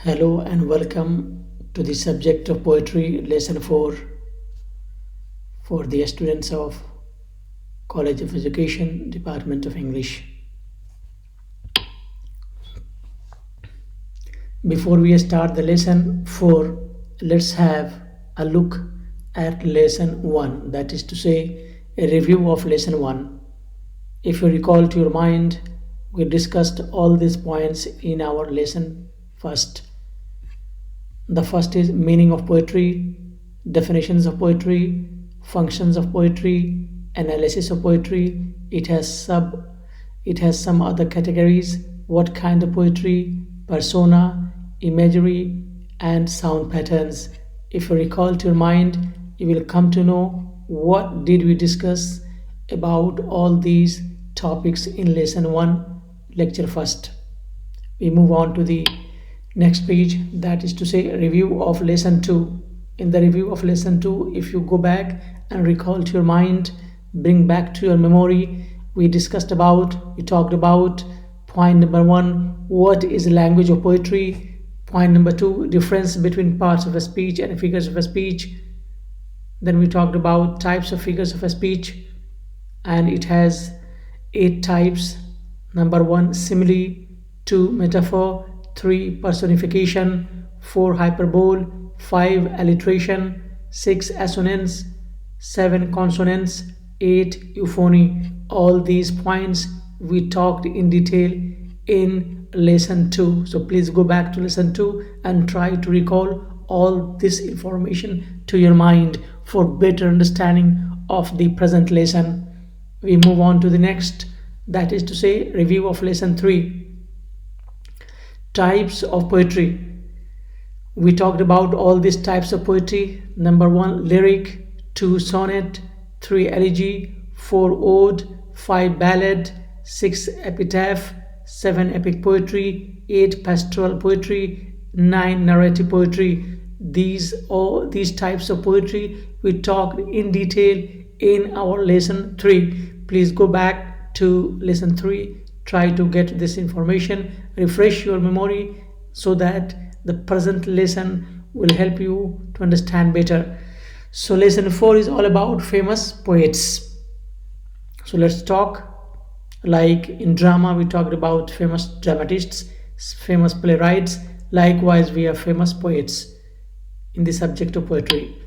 Hello and welcome to the subject of poetry lesson 4 for the students of College of Education, Department of English. Before we start the lesson 4, let's have a look at lesson 1, that is to say a review of lesson 1. If you recall to your mind, we discussed all these points in our lesson first. The first is meaning of poetry, definitions of poetry, functions of poetry, analysis of poetry. It has some other categories: what kind of poetry, persona, imagery, and sound patterns. If you recall to your mind, you will come to know what did we discuss about all these topics in lesson 1, lecture first. We move on to the next page, that is to say a review of lesson 2. In the review of lesson 2, if you go back and recall to your mind, bring back to your memory, we talked about point number 1, what is language of poetry; point number 2, difference between parts of a speech and figures of a speech. Then we talked about types of figures of a speech, and it has 8 types. Number 1, simile; 2, metaphor; 3, personification; 4, hyperbole; 5, alliteration; 6, assonance; 7, consonance; 8, euphony. All these points we talked in detail in lesson 2. So please go back to lesson 2 and try to recall all this information to your mind for better understanding of the present lesson. We move on to the next, that is to say review of lesson 3. Types of poetry. We talked about all these types of poetry. Number 1, lyric; 2, sonnet; 3, elegy; 4, ode; 5, ballad; 6, epitaph; 7, epic poetry; 8, pastoral poetry; 9, narrative poetry. These types of poetry we talked in detail in our lesson 3. Please go back to lesson 3. Try to get this information, refresh your memory so that the present lesson will help you to understand better. So lesson 4 is all about famous poets. So let's talk. Like in drama, we talked about famous dramatists, famous playwrights. Likewise, we have famous poets in the subject of poetry.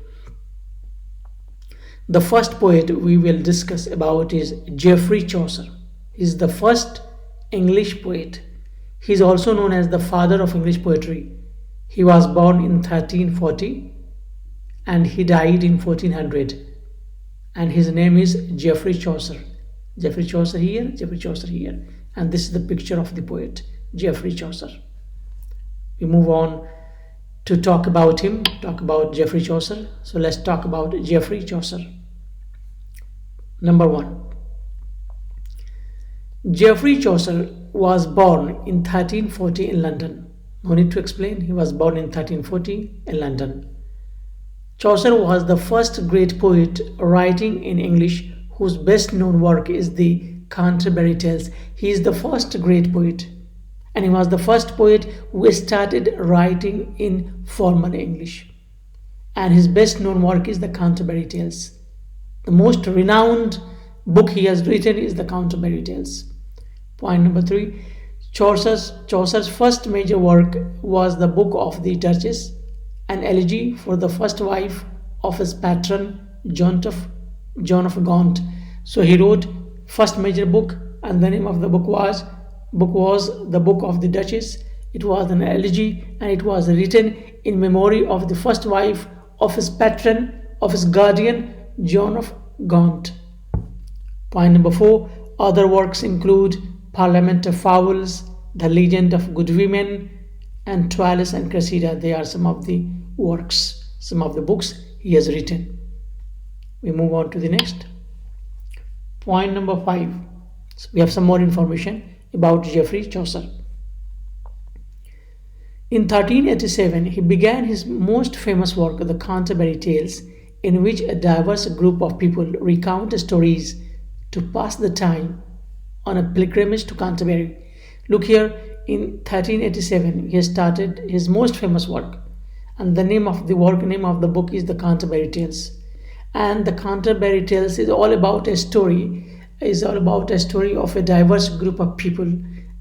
The first poet we will discuss about is Geoffrey Chaucer. He is the first English poet. He is also known as the father of English poetry. He was born in 1340 and he died in 1400. And his name is Geoffrey Chaucer. Geoffrey Chaucer here, Geoffrey Chaucer here. And this is the picture of the poet, Geoffrey Chaucer. We move on to talk about him, talk about Geoffrey Chaucer. So let's talk about Geoffrey Chaucer. Number 1. Geoffrey Chaucer was born in 1340 in London. No need to explain, he was born in 1340 in London. Chaucer was the first great poet writing in English whose best known work is the Canterbury Tales. He is the first great poet, and he was the first poet who started writing in formal English. And his best known work is the Canterbury Tales. The most renowned book he has written is the Canterbury Tales. Point number 3, Chaucer's first major work was the Book of the Duchess, an elegy for the first wife of his patron, John of Gaunt. So he wrote first major book, and the name of the book was the Book of the Duchess. It was an elegy, and it was written in memory of the first wife of his patron, of his guardian, John of Gaunt. Point number 4, other works include Parliament of Fowls, The Legend of Good Women, and Troilus and Cressida. They are some of the works, some of the books he has written. We move on to the next. Point number 5. So we have some more information about Geoffrey Chaucer. In 1387, he began his most famous work, the Canterbury Tales, in which a diverse group of people recount stories to pass the time on a pilgrimage to Canterbury. Look here, in 1387 he started his most famous work, and the name of the book is the Canterbury Tales. And the Canterbury Tales is all about a story of a diverse group of people,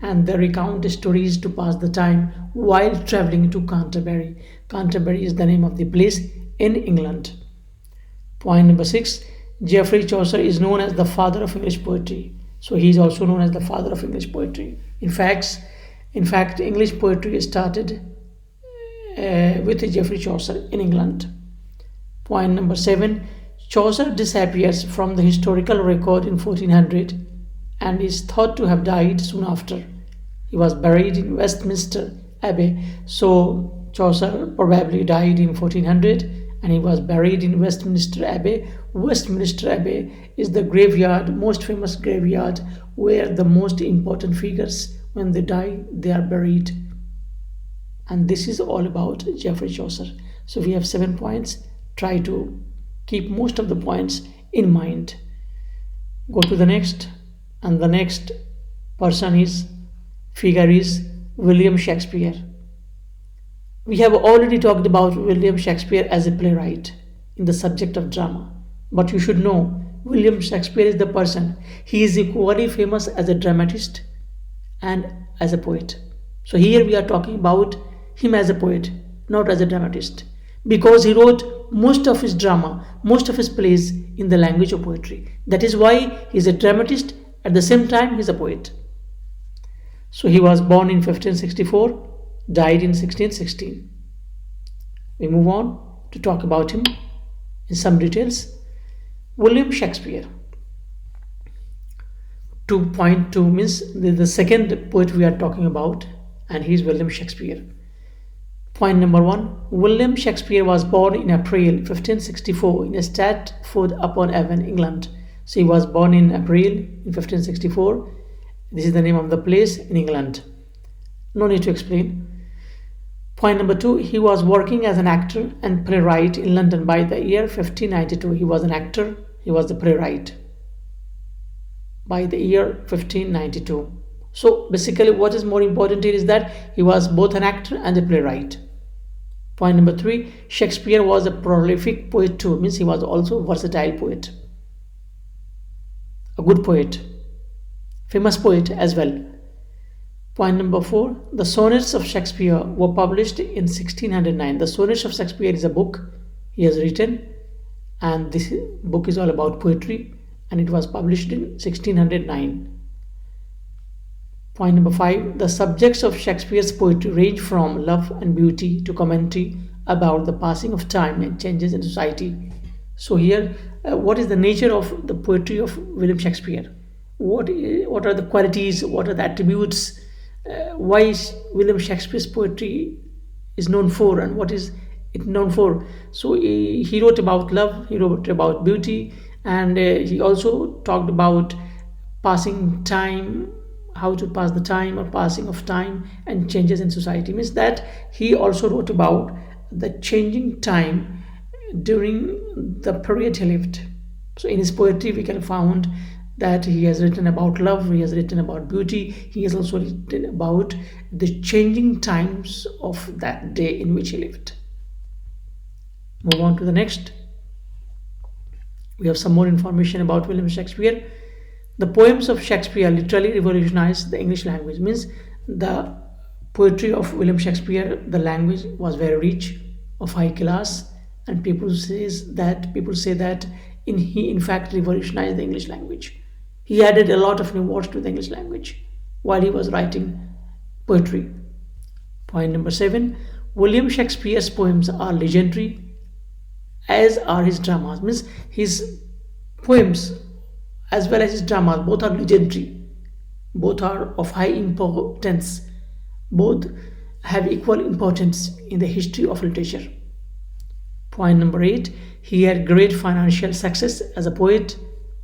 and they recount stories to pass the time while traveling to Canterbury. Canterbury is the name of the place in England. Point number 6, Geoffrey Chaucer is known as the father of English poetry. So he is also known as the father of English poetry. In fact, English poetry started with Geoffrey Chaucer in England. Point number 7, Chaucer disappears from the historical record in 1400 and is thought to have died soon after. He was buried in Westminster Abbey. So Chaucer probably died in 1400 and he was buried in Westminster Abbey. Westminster Abbey is the graveyard, most famous graveyard, where the most important figures, when they die, they are buried. And this is all about Geoffrey Chaucer. So we have 7 points. Try to keep most of the points in mind. Go to the next, and the next figure is William Shakespeare. We have already talked about William Shakespeare as a playwright in the subject of drama. But you should know, William Shakespeare is the person. He is equally famous as a dramatist and as a poet. So here we are talking about him as a poet, not as a dramatist, because he wrote most of his drama, most of his plays in the language of poetry. That is why he is a dramatist, at the same time he is a poet. So he was born in 1564, died in 1616. We move on to talk about him in some details. William Shakespeare. 2.2 means the second poet we are talking about, and he is William Shakespeare. Point number 1, William Shakespeare was born in April 1564 in Stratford-upon-Avon, England. So he was born in April in 1564. This is the name of the place in England. No need to explain. Point number 2, he was working as an actor and playwright in London by the year 1592. He was an actor, he was the playwright by the year 1592. So basically what is more important here is that he was both an actor and a playwright. Point number 3, Shakespeare was a prolific poet too, means he was also a versatile poet, a good poet, famous poet as well. Point number 4, the sonnets of Shakespeare were published in 1609. The sonnets of Shakespeare is a book he has written, and this book is all about poetry, and it was published in 1609. Point number 5, the subjects of Shakespeare's poetry range from love and beauty to commentary about the passing of time and changes in society. So here, what is the nature of the poetry of William Shakespeare? What are the qualities, what are the attributes, why William Shakespeare's poetry is known for, and what is it known for? So he wrote about love, he wrote about beauty, and he also talked about passing time, how to pass the time or passing of time and changes in society. Means that he also wrote about the changing time during the period he lived. So in his poetry we can find that he has written about love, he has written about beauty, he has also written about the changing times of that day in which he lived. Move on to the next. We have some more information about William Shakespeare. The poems of Shakespeare literally revolutionized the English language. Means the poetry of William Shakespeare, the language was very rich, of high class, and people say that he in fact revolutionized the English language. He added a lot of new words to the English language while he was writing poetry. Point number 7, William Shakespeare's poems are legendary, as are his dramas. Means his poems as well as his dramas, both are legendary, both are of high importance, both have equal importance in the history of literature. Point number 8, he had great financial success as a poet,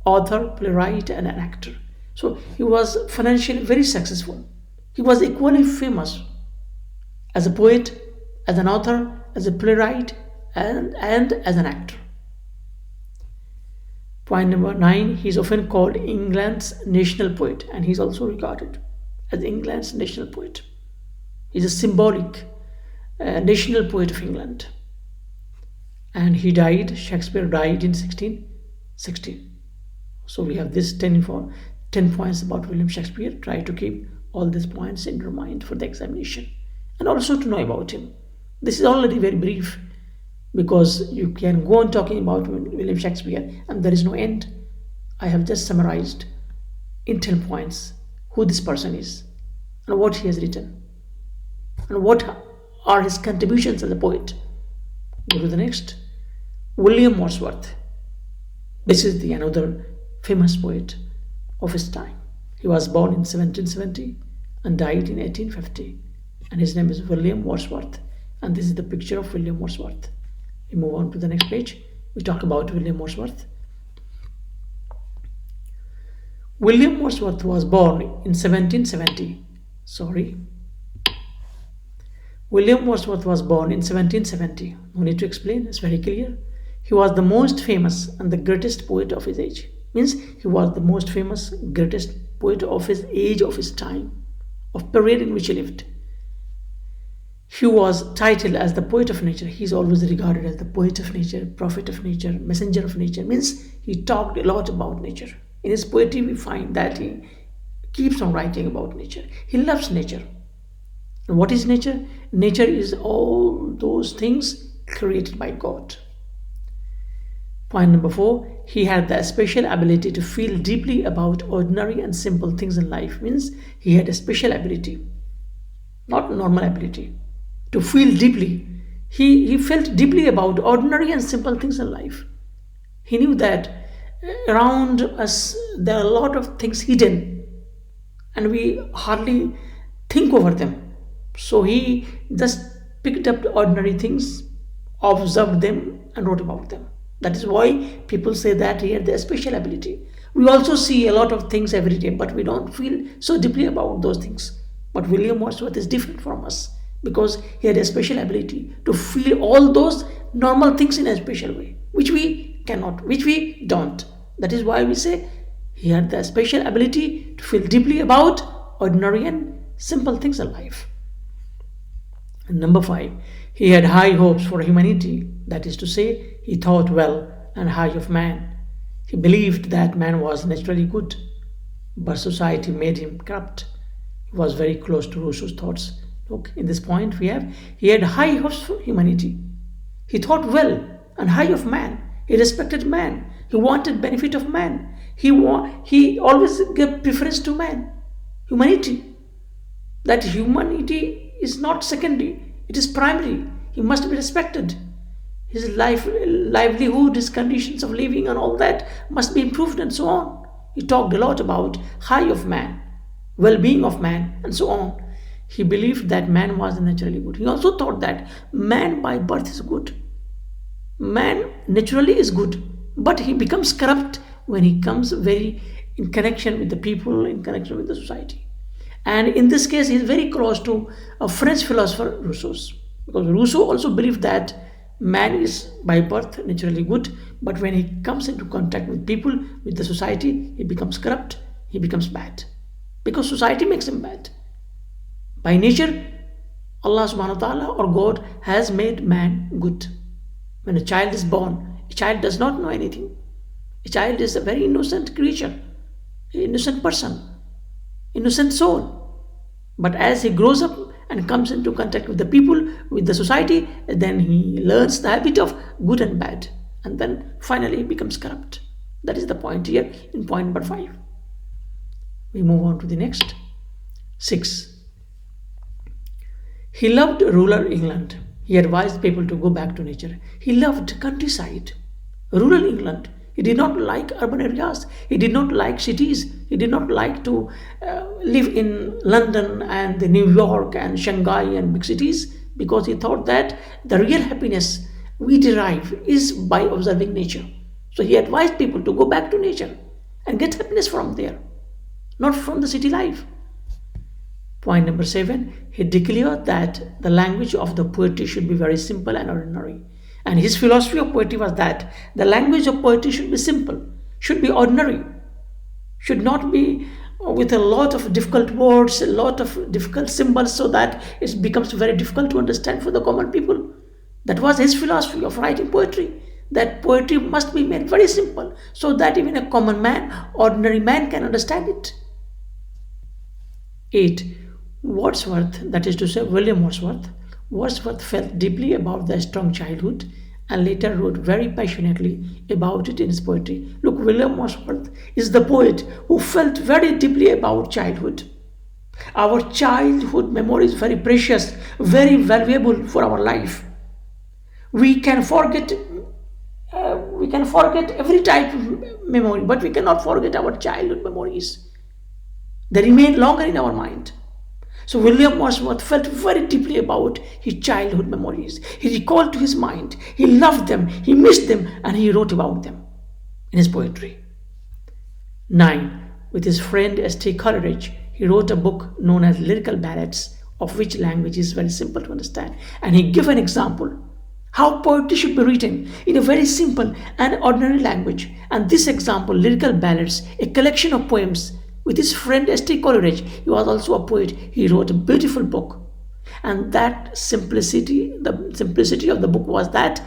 author, playwright, and an actor. So he was financially very successful. He was equally famous as a poet, as an author, as a playwright, and as an actor. Point number 9, he is often called England's national poet, and he is also regarded as England's national poet. He's a symbolic national poet of England. And Shakespeare died in 1616. So we have this 10 points about William Shakespeare. Try to keep all these points in your mind for the examination and also to know about him. This is already very brief because you can go on talking about William Shakespeare and there is no end. I have just summarized in 10 points who this person is and what he has written and what are his contributions as a poet. Go to the next. William Wordsworth. This is the another famous poet of his time. He was born in 1770 and died in 1850. And his name is William Wordsworth. And this is the picture of William Wordsworth. We move on to the next page. We talk about William Wordsworth. William Wordsworth was born in 1770. William Wordsworth was born in 1770. No need to explain, it's very clear. He was the most famous and the greatest poet of his age. Means he was the most famous, greatest poet of his age, of his time, of period in which he lived. He was titled as the poet of nature. He is always regarded as the poet of nature, prophet of nature, messenger of nature. Means he talked a lot about nature. In his poetry, we find that he keeps on writing about nature. He loves nature. And what is nature? Nature is all those things created by God. Point number 4, he had the special ability to feel deeply about ordinary and simple things in life. Means he had a special ability, not normal ability, to feel deeply. He felt deeply about ordinary and simple things in life. He knew that around us there are a lot of things hidden and we hardly think over them. So he just picked up the ordinary things, observed them and wrote about them. That is why people say that he had the special ability. We also see a lot of things every day, but we don't feel so deeply about those things. But William Wordsworth is different from us because he had a special ability to feel all those normal things in a special way, which we cannot, which we don't. That is why we say he had the special ability to feel deeply about ordinary and simple things in life. And number 5, he had high hopes for humanity. That is to say, he thought well and high of man. He believed that man was naturally good, but society made him corrupt. He was very close to Rousseau's thoughts. Look, in this point we have, he had high hopes for humanity. He thought well and high of man. He respected man. He wanted benefit of man. He always gave preference to man. Humanity. That humanity is not secondary. It is primary. He must be respected. His livelihood, his conditions of living and all that must be improved and so on. He talked a lot about high of man, well-being of man and so on. He believed that man was naturally good. He also thought that man by birth is good. Man naturally is good, but he becomes corrupt when he comes very in connection with the people, in connection with the society. And in this case, he is very close to a French philosopher, Rousseau. Because Rousseau also believed that man is by birth naturally good, but when he comes into contact with people, with the society, he becomes corrupt, he becomes bad. Because society makes him bad. By nature, Allah subhanahu wa ta'ala or God has made man good. When a child is born, a child does not know anything. A child is a very innocent creature, an innocent person, innocent soul. But as he grows up and comes into contact with the people, with the society, then he learns the habit of good and bad. And then finally he becomes corrupt. That is the point here in point number 5. We move on to the next. 6. He loved rural England. He advised people to go back to nature. He loved countryside, rural England. He did not like urban areas. He did not like cities. He did not like to live in London and New York and Shanghai and big cities because he thought that the real happiness we derive is by observing nature. So he advised people to go back to nature and get happiness from there, not from the city life. Point number 7, he declared that the language of the poetry should be very simple and ordinary. And his philosophy of poetry was that the language of poetry should be simple, should be ordinary, should not be with a lot of difficult words, a lot of difficult symbols, so that it becomes very difficult to understand for the common people. That was his philosophy of writing poetry. That poetry must be made very simple so that even a common man, ordinary man, can understand it. 8. Wordsworth, that is to say, William Wordsworth. Wordsworth felt deeply about their strong childhood and later wrote very passionately about it in his poetry. Look, William Wordsworth is the poet who felt very deeply about childhood. Our childhood memory is very precious, very valuable for our life. We can forget every type of memory, but we cannot forget our childhood memories. They remain longer in our mind. So William Wordsworth felt very deeply about his childhood memories. He recalled to his mind, he loved them, he missed them, and he wrote about them in his poetry. 9. With his friend S.T. Coleridge, he wrote a book known as Lyrical Ballads, of which language is very simple to understand. And he gave an example how poetry should be written in a very simple and ordinary language. And this example, Lyrical Ballads, a collection of poems with his friend S.T. Coleridge, he was also a poet. He wrote a beautiful book. And that simplicity, the simplicity of the book was that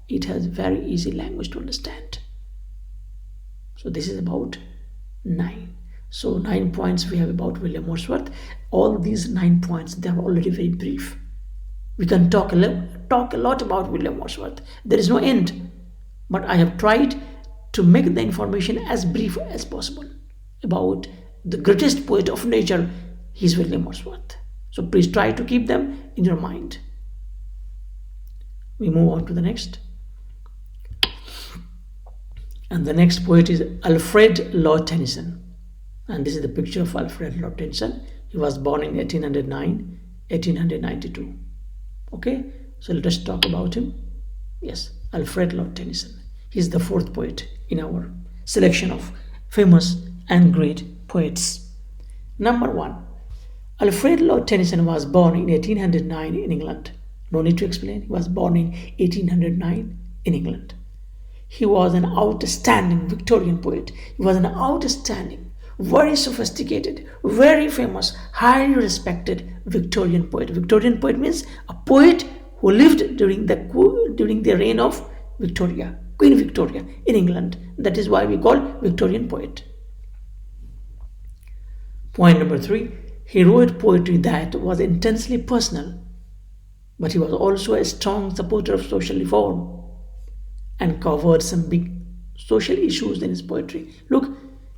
it has very easy language to understand. So this is about 9. So 9 points we have about William Wordsworth. All these 9 points, they are already very brief. We can talk a lot about William Wordsworth. There is no end. But I have tried to make the information as brief as possible about the greatest poet of nature. He is William Wordsworth. So please try to keep them in your mind. We move on to the next. And the next poet is Alfred Lord Tennyson. And this is the picture of Alfred Lord Tennyson. He was born in 1809, 1892. Okay, so let us talk about him. Yes, Alfred Lord Tennyson. He is the 4th poet in our selection of famous and great poets. Number 1. Alfred Lord Tennyson was born in 1809 in England. No need to explain. He was born in 1809 in England. He was an outstanding Victorian poet. He was an outstanding, very sophisticated, very famous, highly respected Victorian poet. Victorian poet means a poet who lived during the reign of Victoria, Queen Victoria in England. That is why we call Victorian poet. Point number 3. He wrote poetry that was intensely personal, but he was also a strong supporter of social reform and covered some big social issues in his poetry. Look,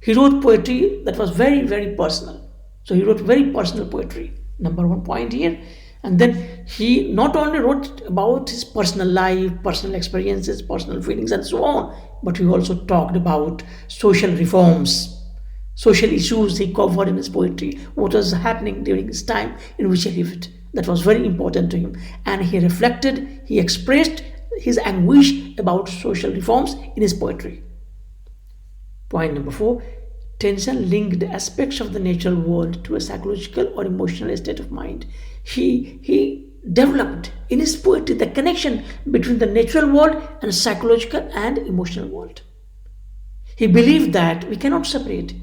he wrote poetry that was very, very personal. So he wrote very personal poetry. Number 1 point here. And then he not only wrote about his personal life, personal experiences, personal feelings, and so on, but he also talked about social reforms, social issues he covered in his poetry, what was happening during his time in which he lived. That was very important to him. And he reflected, he expressed his anguish about social reforms in his poetry. Point number 4. Tennyson linked aspects of the natural world to a psychological or emotional state of mind. He developed in his poetry the connection between the natural world and psychological and emotional world. He believed that we cannot separate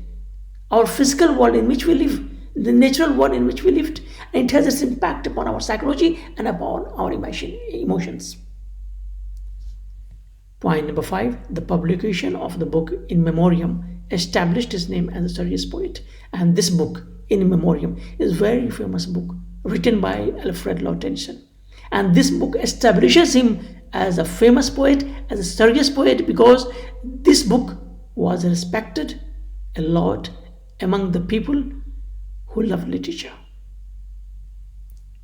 our physical world in which we live, the natural world in which we lived, and it has its impact upon our psychology and upon our emotions. Point number 5. The publication of the book In Memoriam established his name as a serious poet. And this book, In Memoriam, is a very famous book written by Alfred Lord Tennyson. And this book establishes him as a famous poet, as a serious poet, because this book was respected a lot among the people who love literature.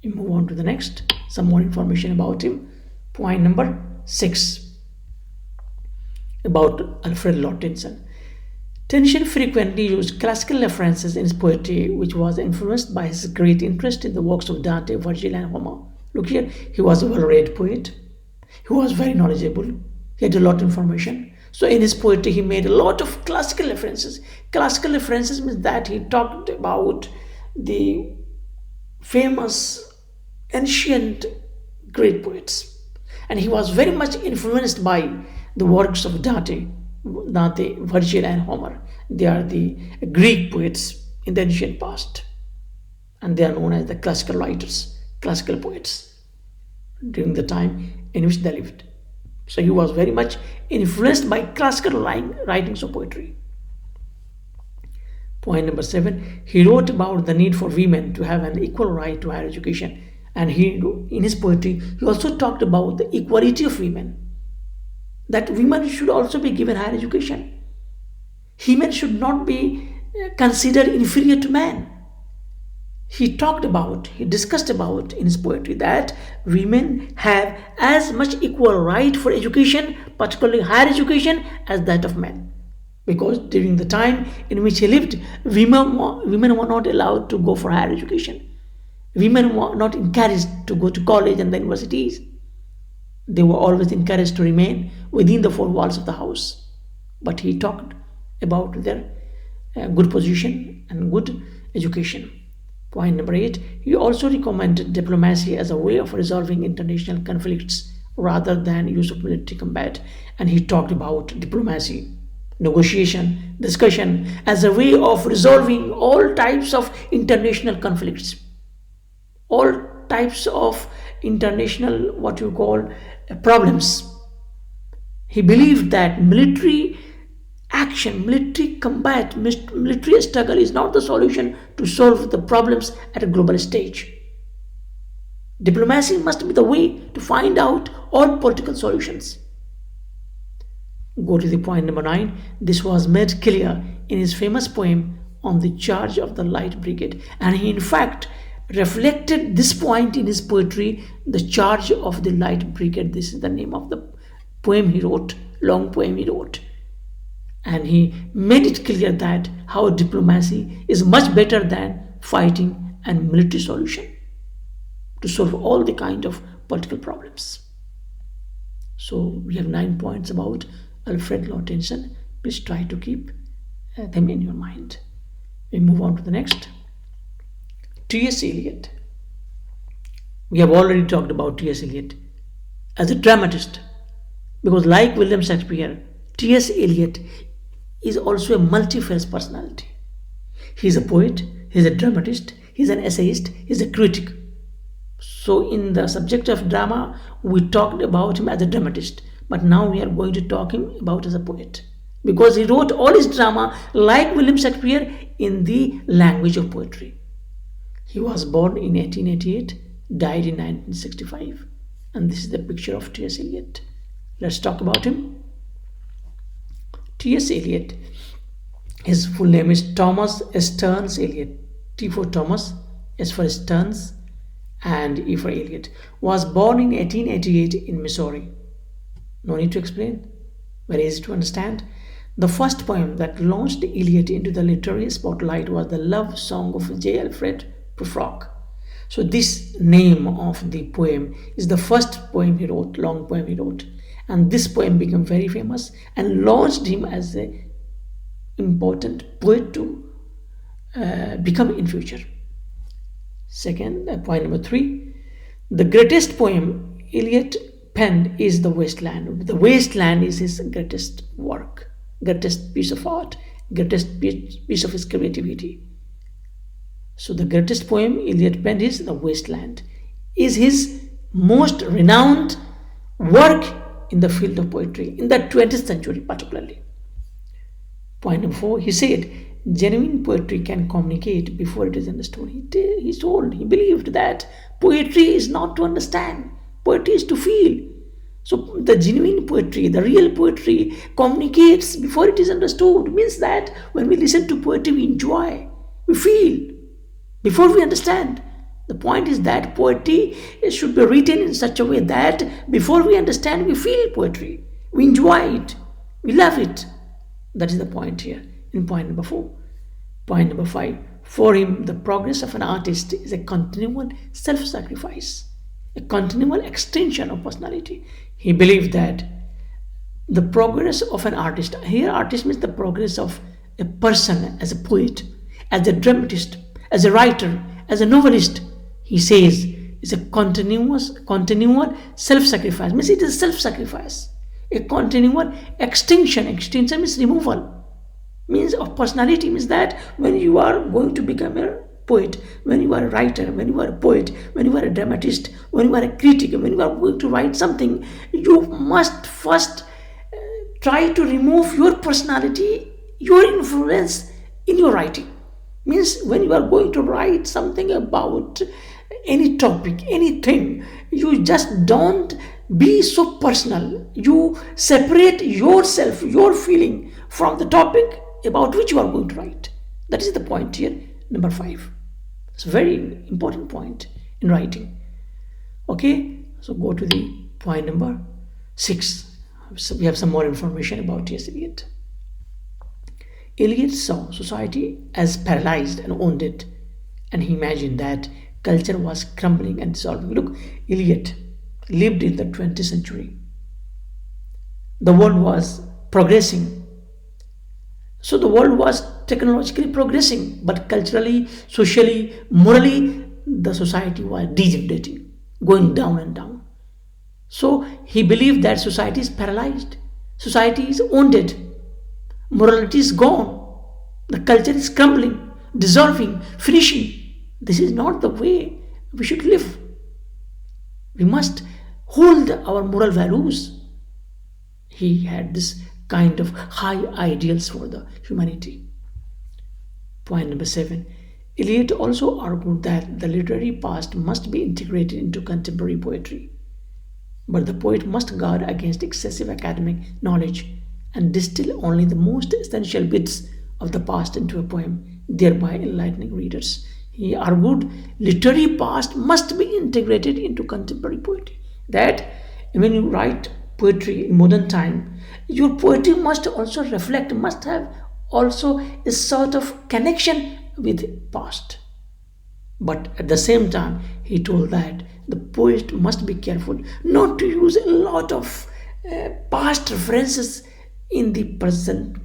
We move on to the next. Some more information about him. Point number 6. About Alfred Lord Tennyson. Tennyson frequently used classical references in his poetry, which was influenced by his great interest in the works of Dante, Virgil, and Homer. Look here, he was a well-read poet. He was very knowledgeable. He had a lot of information. So in his poetry, he made a lot of classical references. Classical references means that he talked about the famous ancient great poets. And he was very much influenced by the works of Dante, Virgil, and Homer. They are the Greek poets in the ancient past, and they are known as the classical writers, classical poets, during the time in which they lived. So he was very much influenced by classical writings of poetry. Point number 7, he wrote about the need for women to have an equal right to higher education. And in his poetry, he also talked about the equality of women, that women should also be given higher education. Women should not be considered inferior to men. He discussed about in his poetry that women have as much equal right for education, particularly higher education, as that of men. Because during the time in which he lived, women were not allowed to go for higher education. Women were not encouraged to go to college and the universities. They were always encouraged to remain within the four walls of the house. But he talked about their good position and good education. Point number 8, he also recommended diplomacy as a way of resolving international conflicts rather than use of military combat. And he talked about diplomacy, negotiation, discussion as a way of resolving all types of international conflicts, all types of international, what you call, problems. He believed that military action, military combat, military struggle is not the solution to solve the problems at a global stage. Diplomacy must be the way to find out all political solutions. Go to the point number 9. This was made clear in his famous poem on the charge of the Light Brigade, and he in fact reflected this point in his poetry, The Charge of the Light Brigade. This is the name of the poem he wrote, long poem he wrote. And he made it clear that how diplomacy is much better than fighting and military solution to solve all the kind of political problems. So we have 9 points about Alfred Lord Tennyson. Please try to keep them in your mind. We move on to the next. T.S.Eliot. We have already talked about T.S.Eliot as a dramatist, because like William Shakespeare, T.S.Eliot is also a multi-faced personality. He is a poet, he is a dramatist, he is an essayist, he is a critic. So in the subject of drama, we talked about him as a dramatist, but now we are going to talk him about as a poet, because he wrote all his drama like William Shakespeare in the language of poetry. He was born in 1888, died in 1965, and this is the picture of T.S. Eliot. Let's talk about him. T.S. Eliot, his full name is Thomas Stearns Eliot. T for Thomas, S for Stearns, and E for Eliot. Was born in 1888 in Missouri. No need to explain, very easy to understand. The first poem that launched Eliot into the literary spotlight was the love song of J. Alfred Prufrock. So this name of the poem is the first poem he wrote, long poem he wrote, and this poem became very famous and launched him as an important poet to become in future. Second, point number 3, the greatest poem Eliot penned is The Wasteland. The Wasteland is his greatest work, greatest piece of art, greatest piece of his creativity. So the greatest poem Eliot penned is The Wasteland, is his most renowned work in the field of poetry, in the 20th century particularly. Point number 4, he said, genuine poetry can communicate before it is understood. He believed that poetry is not to understand, poetry is to feel. So the genuine poetry, the real poetry communicates before it is understood. Means that when we listen to poetry, we enjoy, we feel, before we understand. The point is that poetry should be written in such a way that before we understand, we feel poetry, we enjoy it, we love it. That is the point here in point number 4. Point number 5, for him, the progress of an artist is a continual self-sacrifice, a continual extension of personality. He believed that the progress of an artist, here artist means the progress of a person as a poet, as a dramatist, as a writer, as a novelist, he says, is a continual self-sacrifice. Means it is self-sacrifice. A continual extinction. Extinction means removal. Means of personality means that when you are going to become a poet, when you are a writer, when you are a poet, when you are a dramatist, when you are a critic, when you are going to write something, you must first try to remove your personality, your influence in your writing. Means when you are going to write something about any topic, anything, you just don't be so personal. You separate yourself, your feeling from the topic about which you are going to write. That is the point here, number 5. It's a very important point in writing. Okay, so go to the point number 6. So we have some more information about T.S.Eliot. Eliot saw society as paralyzed and owned it, and he imagined that culture was crumbling and dissolving. Look, Eliot lived in the 20th century. The world was progressing. So the world was technologically progressing, but culturally, socially, morally, the society was degenerating, going down and down. So he believed that society is paralyzed, society is wounded, morality is gone, the culture is crumbling, dissolving, finishing. This is not the way we should live. We must hold our moral values. He had this kind of high ideals for the humanity. Point number 7. Eliot also argued that the literary past must be integrated into contemporary poetry. But the poet must guard against excessive academic knowledge and distill only the most essential bits of the past into a poem, thereby enlightening readers. He argued literary past must be integrated into contemporary poetry. That when you write poetry in modern time, your poetry must also reflect, must have also a sort of connection with past. But at the same time, he told that the poet must be careful not to use a lot of past references in the present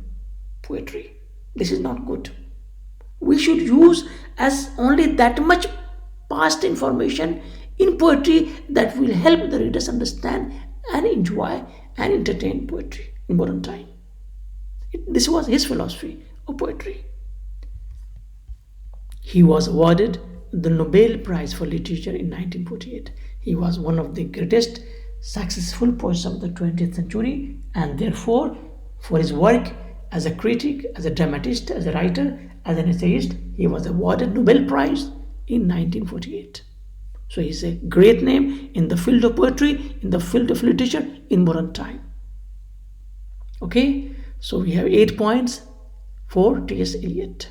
poetry. This is not good. We should use as only that much past information in poetry that will help the readers understand and enjoy and entertain poetry in modern time. This was his philosophy of poetry. He was awarded the Nobel Prize for Literature in 1948. He was one of the greatest successful poets of the 20th century, and therefore, for his work as a critic, as a dramatist, as a writer, as an essayist, he was awarded Nobel Prize in 1948. So he's a great name in the field of poetry, in the field of literature in modern time. Okay, so we have 8 points for T.S. Eliot.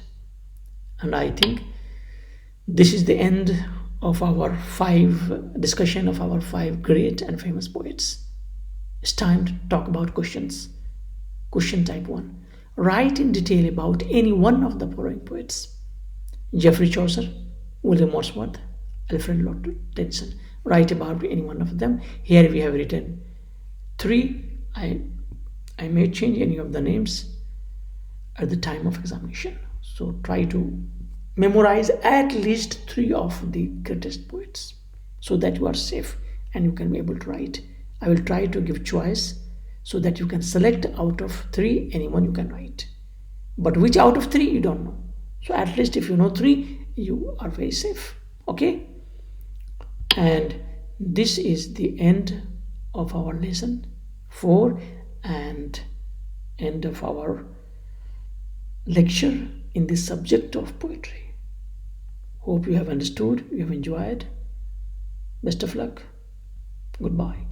And I think this is the end of our discussion of our 5 great and famous poets. It's time to talk about questions. Question type 1. Write in detail about any one of the following poets: Geoffrey Chaucer, William Wordsworth, Alfred, Lord Tennyson. Write about any one of them. Here we have written 3. I may change any of the names at the time of examination. So try to memorize at least 3 of the greatest poets so that you are safe and you can be able to write. I will try to give choice so that you can select out of 3 anyone you can write. But which out of 3 you don't know. So at least if you know 3, you are very safe. Okay? And this is the end of our lesson 4 and end of our lecture in the subject of poetry. Hope you have understood, you have enjoyed. Best of luck. Goodbye.